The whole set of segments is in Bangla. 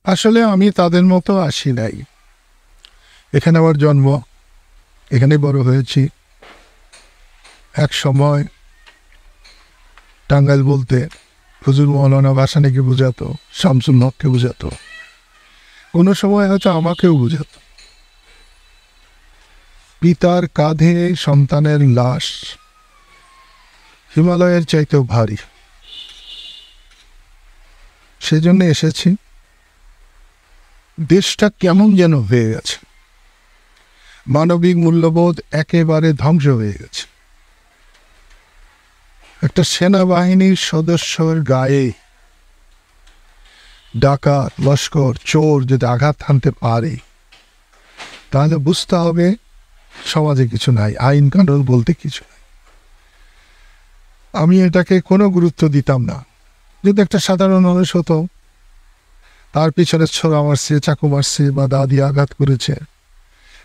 আসলে আমি তাদের মতো আসি নাই। এখানে আমার জন্ম, এখানে বড় হয়েছি। এক সময় টাঙ্গাইল বলতে হুজুর মৌলানা ভাসানীকে বোঝাতো, শামসুল হককে বোঝাতো, কোনো সময় হয়তো আমাকেও বোঝাতো। পিতার কাঁধে সন্তানের লাশ হিমালয়ের চাইতেও ভারী, সেজন্য এসেছি। দেশটা কেমন যেন হয়ে গেছে, মানবিক মূল্যবোধ একেবারে ধ্বংস হয়ে গেছে। একটা সেনাবাহিনীর সদস্যের গায়ে ডাকাত, লস্কর, চোর যদি আঘাত হানতে পারে, তাহলে বুঝতে হবে সমাজে কিছু নাই, আইন কানুন বলতে কিছু নাই। আমি এটাকে কোনো গুরুত্ব দিতাম না। যদি একটা সাধারণ মানুষ হতো, তার পিছনে ছোড়া মারছে, চাকু মারছে বা দাদি আঘাত করেছে,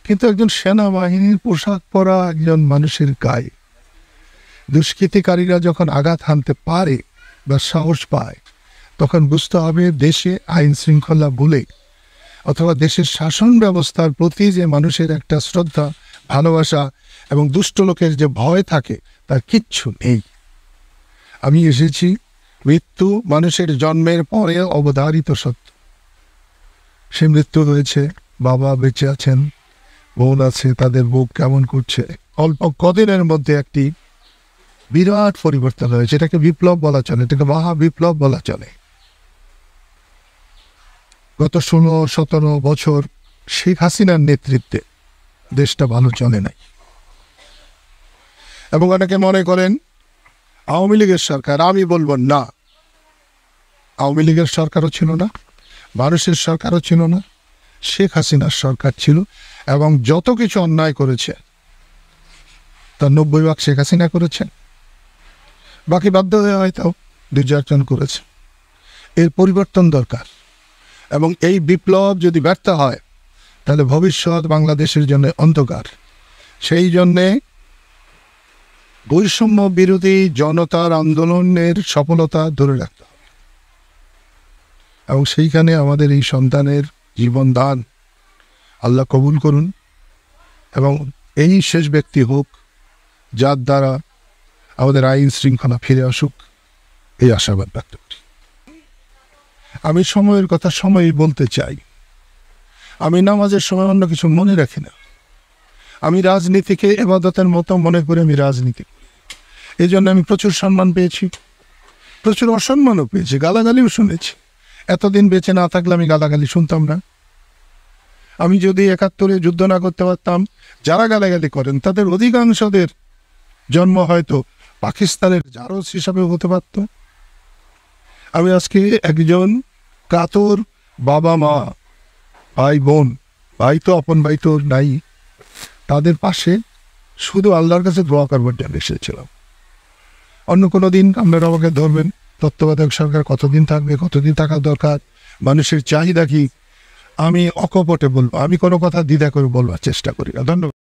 কিন্তু একজন সেনাবাহিনীর পোশাক পরা একজন মানুষের গায়ে দুষ্কৃতিকারীরা যখন আঘাত হানতে পারে বা সাহস পায়, তখন বুঝতে হবে দেশে আইন শৃঙ্খলা বলে অথবা দেশের শাসন ব্যবস্থার প্রতি যে মানুষের একটা শ্রদ্ধা, ভালোবাসা এবং দুষ্ট লোকের যে ভয় থাকে, তার কিচ্ছু নেই। আমি এসেছি, মৃত্যু মানুষের জন্মের পরে অবধারিত সত্য। সে মৃত্যু হয়েছে, বাবা বেঁচে আছেন, বোন আছে, তাদের বুক কেমন করছে। অল্প কদিনের মধ্যে একটি বিরাট পরিবর্তন হয়েছে। এটাকে বিপ্লব বলা চলে, এটাকে মহাবিপ্লব বলা চলে। গত 16-17 বছর শেখ হাসিনার নেতৃত্বে দেশটা ভালো চলে নাই। এবং অনেকে মনে করেন আওয়ামী লীগের সরকার। আমি বলবো না, আওয়ামী লীগের সরকারও ছিল না, মানুষের সরকারও ছিল না, শেখ হাসিনার সরকার ছিল। এবং যত কিছু অন্যায় করেছে তার 90% শেখ হাসিনা করেছে, বাকি বাধ্য হয়ে হয়তো 2-4 জন করেছে। এর পরিবর্তন দরকার। এবং এই বিপ্লব যদি ব্যর্থ হয়, তাহলে ভবিষ্যৎ বাংলাদেশের জন্য অন্ধকার। সেই জন্যে বৈষম্য বিরোধী জনতার আন্দোলনের সফলতা ধরে রাখতে হবে। এবং সেইখানে আমাদের এই সন্তানের জীবন দান আল্লাহ কবুল করুন, এবং এই শেষ ব্যক্তি হোক যার দ্বারা আমাদের আইন শৃঙ্খলা ফিরে আসুক, এই আশাবাদ ব্যক্ত করি। আমি সময়ের কথা সময়ই বলতে চাই। আমি নামাজের সময় অন্য কিছু মনে রাখি না। আমি রাজনীতিকে ইবাদতের মতো মনে করে আমি রাজনীতি করি। এই জন্য আমি প্রচুর সম্মান পেয়েছি, প্রচুর অসম্মানও পেয়েছি, গালাগালিও শুনেছি। এতদিন বেঁচে না থাকলে আমি গালাগালি শুনতাম না। আমি যদি 71-এ যুদ্ধ না করতে পারতাম, যারা গালাগালি করেন তাদের অধিকাংশদের জন্ম হয়তো পাকিস্তানের জারজ হিসাবে হতে পারত। আমি আজকে একজন কাতর বাবা মা, ভাই বোন, ভাই তো আপন ভাই তো নাই, তাদের পাশে শুধু আল্লাহর কাছে দোয়া করবার জন্য এসেছিলাম। অন্য কোনো দিন আপনারা আমাকে ধরবেন, তত্ত্বাবধায়ক সরকার কতদিন থাকবে, কতদিন থাকা দরকার, মানুষের চাহিদা কি, আমি অকপটে বলবো। আমি কোনো কথা দ্বিধা করে বলবার চেষ্টা করি না। ধন্যবাদ।